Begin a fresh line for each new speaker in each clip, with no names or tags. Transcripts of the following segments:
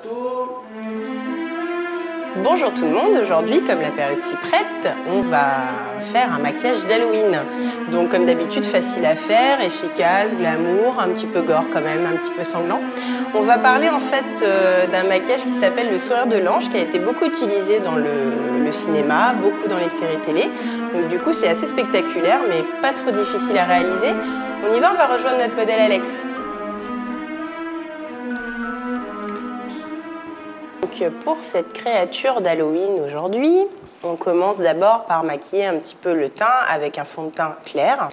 partout.
Bonjour tout le monde, aujourd'hui comme la période s'y prête, on va faire un maquillage d'Halloween. Donc comme d'habitude facile à faire, efficace, glamour, un petit peu gore quand même, un petit peu sanglant. On va parler en fait d'un maquillage qui s'appelle le sourire de l'ange, qui a été beaucoup utilisé dans le cinéma, beaucoup dans les séries télé. Donc du coup c'est assez spectaculaire mais pas trop difficile à réaliser. On y va, on va rejoindre notre modèle Alex. Donc pour cette créature d'Halloween aujourd'hui, on commence d'abord par maquiller un petit peu le teint avec un fond de teint clair.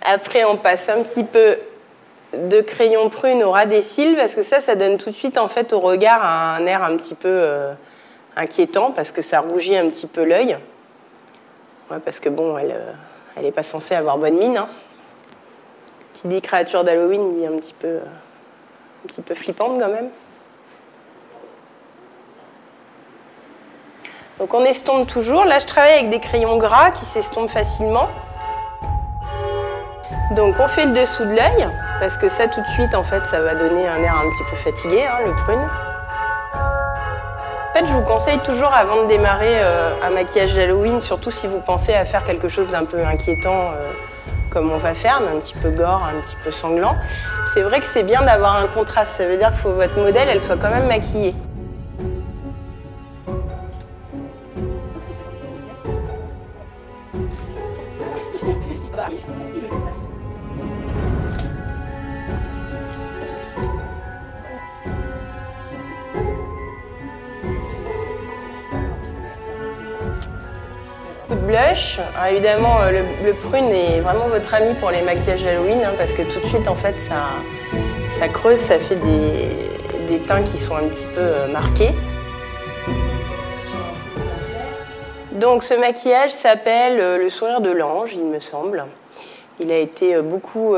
Après on passe un petit peu de crayon prune au ras des cils parce que ça donne tout de suite en fait au regard un air un petit peu inquiétant parce que ça rougit un petit peu l'œil. Ouais, parce que bon, elle n'est pas censée avoir bonne mine. Hein. Qui dit créature d'Halloween dit un petit peu flippante quand même. Donc on estompe toujours. Là, je travaille avec des crayons gras qui s'estompent facilement. Donc on fait le dessous de l'œil, parce que ça, tout de suite, en fait, ça va donner un air un petit peu fatigué, hein, le prune. En fait, je vous conseille toujours, avant de démarrer un maquillage d'Halloween, surtout si vous pensez à faire quelque chose d'un peu inquiétant, comme on va faire, d'un petit peu gore, un petit peu sanglant, c'est vrai que c'est bien d'avoir un contraste. Ça veut dire qu'il faut que votre modèle, elle soit quand même maquillée. Blush. Alors évidemment, le prune est vraiment votre ami pour les maquillages d'Halloween hein, parce que tout de suite, en fait, ça creuse, ça fait des teints qui sont un petit peu marqués. Donc ce maquillage s'appelle le sourire de l'ange, il me semble. Il a été beaucoup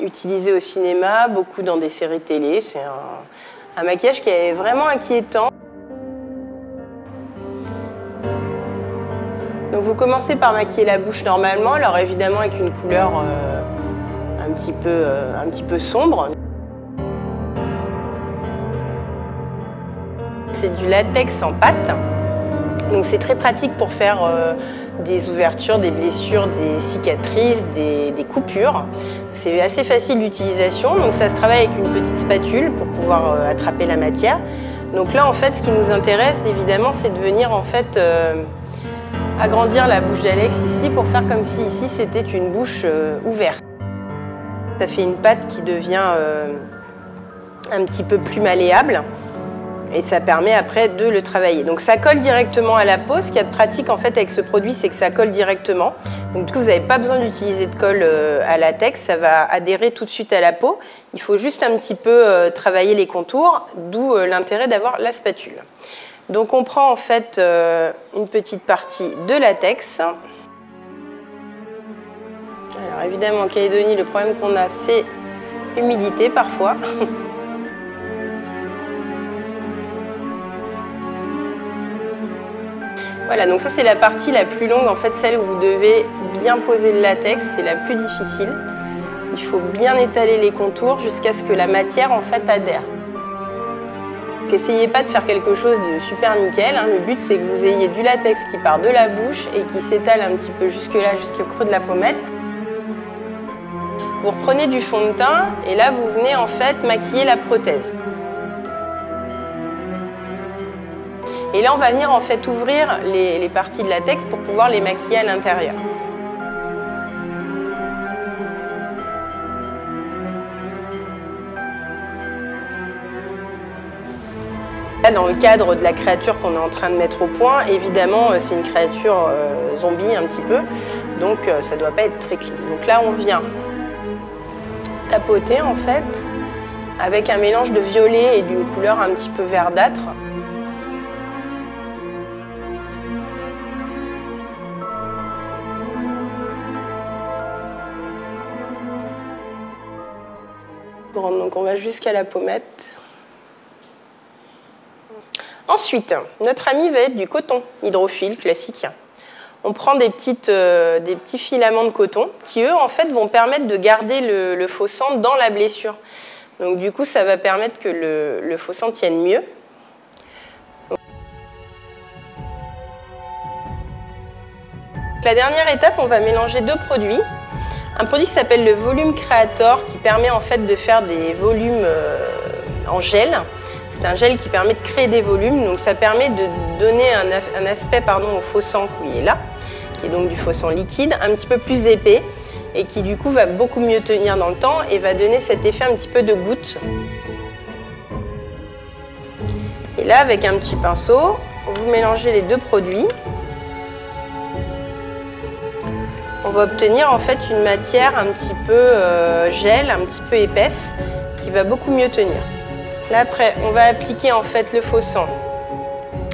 utilisé au cinéma, beaucoup dans des séries télé. C'est un maquillage qui est vraiment inquiétant. Donc vous commencez par maquiller la bouche normalement, alors évidemment avec une couleur un petit peu sombre. C'est du latex en pâte, donc c'est très pratique pour faire des ouvertures, des blessures, des cicatrices, des coupures. C'est assez facile d'utilisation, donc ça se travaille avec une petite spatule pour pouvoir attraper la matière. Donc là en fait ce qui nous intéresse évidemment c'est de venir en fait agrandir la bouche d'Alex ici pour faire comme si ici c'était une bouche ouverte. Ça fait une pâte qui devient un petit peu plus malléable et ça permet après de le travailler. Donc ça colle directement à la peau. Ce qu'il y a de pratique en fait avec ce produit, c'est que ça colle directement. Donc du coup vous n'avez pas besoin d'utiliser de colle à latex, ça va adhérer tout de suite à la peau. Il faut juste un petit peu travailler les contours, d'où l'intérêt d'avoir la spatule. Donc on prend en fait une petite partie de latex. Alors évidemment en Calédonie, le problème qu'on a, c'est l'humidité parfois. Voilà, donc ça c'est la partie la plus longue, en fait celle où vous devez bien poser le latex, c'est la plus difficile. Il faut bien étaler les contours jusqu'à ce que la matière en fait adhère. Essayez pas de faire quelque chose de super nickel, hein. Le but c'est que vous ayez du latex qui part de la bouche et qui s'étale un petit peu jusque là, jusqu'au creux de la pommette. Vous reprenez du fond de teint et là vous venez en fait maquiller la prothèse. Et là on va venir en fait ouvrir les parties de latex pour pouvoir les maquiller à l'intérieur. Dans le cadre de la créature qu'on est en train de mettre au point, évidemment, c'est une créature zombie un petit peu, donc ça ne doit pas être très clean. Donc là, on vient tapoter en fait, avec un mélange de violet et d'une couleur un petit peu verdâtre. Donc on va jusqu'à la pommette. Ensuite, notre ami va être du coton hydrophile classique. On prend des petits filaments de coton qui, eux, en fait, vont permettre de garder le faux sang dans la blessure. Donc du coup, ça va permettre que le faux sang tienne mieux. La dernière étape, on va mélanger 2 produits. Un produit qui s'appelle le Volume Creator, qui permet en fait de faire des volumes en gel. C'est un gel qui permet de créer des volumes, donc ça permet de donner un aspect au faux sang qui est là, qui est donc du faux sang liquide, un petit peu plus épais et qui du coup va beaucoup mieux tenir dans le temps et va donner cet effet un petit peu de goutte. Et là, avec un petit pinceau, vous mélangez les 2 produits. On va obtenir en fait une matière un petit peu gel, un petit peu épaisse, qui va beaucoup mieux tenir. Là après, on va appliquer en fait le faux sang.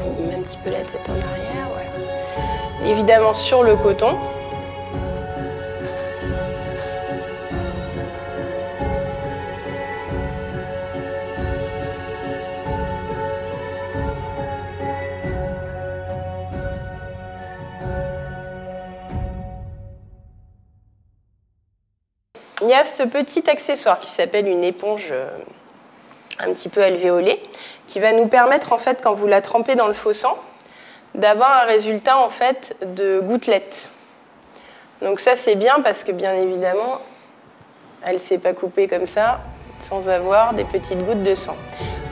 On met un petit peu la tête en arrière, voilà. Évidemment sur le coton. Il y a ce petit accessoire qui s'appelle une éponge un petit peu alvéolée, qui va nous permettre, en fait, quand vous la trempez dans le faux sang, d'avoir un résultat, en fait, de gouttelettes. Donc ça, c'est bien parce que, bien évidemment, elle ne s'est pas coupée comme ça, sans avoir des petites gouttes de sang.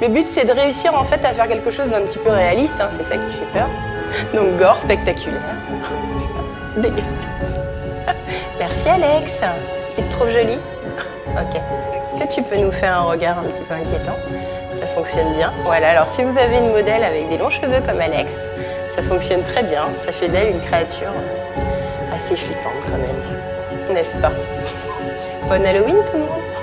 Le but, c'est de réussir, en fait, à faire quelque chose d'un petit peu réaliste, hein, c'est ça qui fait peur. Donc, gore spectaculaire. Dégueulasse. Merci, Alex. Tu te trouves jolie? Ok. Est-ce que tu peux nous faire un regard un petit peu inquiétant? Ça fonctionne bien. Voilà, alors si vous avez une modèle avec des longs cheveux comme Alex, ça fonctionne très bien. Ça fait d'elle une créature assez flippante quand même. N'est-ce pas? Bonne Halloween tout le monde!